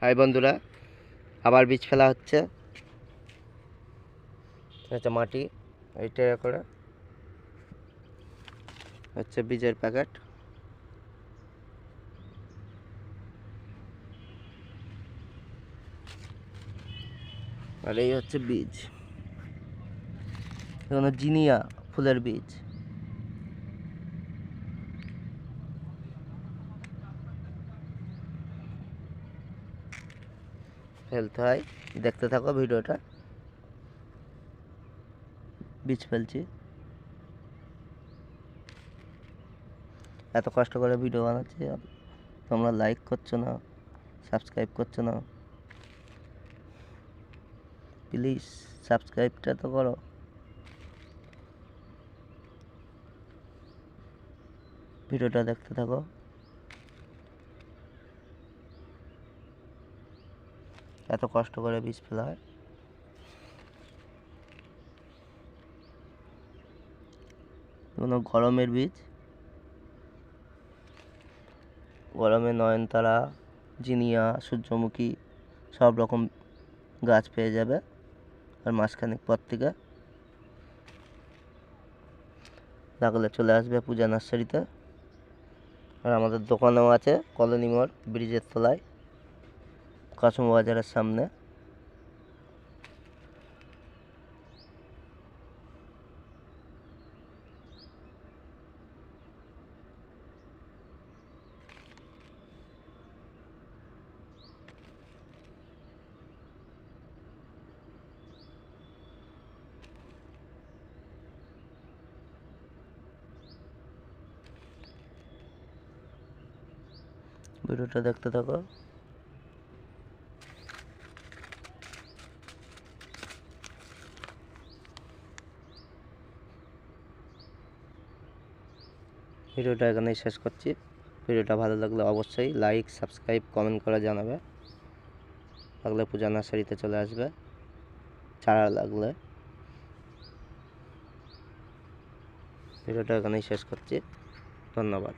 High বন্ধুরা, আবার বীজ ফেলা হচ্ছে। এটা মাটি, এইটা করে হচ্ছে বীজের প্যাকেট। আর এই হচ্ছে বীজ, এগুলো জিনিয়া ফুলের বীজ। ফেলতে হয়, দেখতে থাকো ভিডিওটা। বীজ ফেলছি, এত কষ্ট করে ভিডিও বানাচ্ছি, তোমরা লাইক করছো না, সাবস্ক্রাইব করছো না। প্লিজ সাবস্ক্রাইবটা তো করো। ভিডিওটা দেখতে থাকো। এত কষ্ট করে বীজ ফেলা হয়। কোনো গরমের বীজ, গরমে নয়নতারা, জিনিয়া, সূর্যমুখী সব রকম গাছ পেয়ে যাবে। আর মাসখানেক পর থেকে লাগলে চলে আসবে পূজা নার্সারিতে। আর আমাদের দোকানেও আছে, কলোনি মোড়, ব্রিজের তলায়, কাসমো বাজারের সামনে। ভিডিওটা দেখতে থাকো। ভিডিওটা এখানেই শেষ করছি। ভিডিওটা ভালো লাগলে অবশ্যই লাইক, সাবস্ক্রাইব, কমেন্ট করে জানাবে। লাগলে পূজা নার্সারিতে চলে আসবে চারা লাগলে। ভিডিওটা এখানেই শেষ করছি। ধন্যবাদ।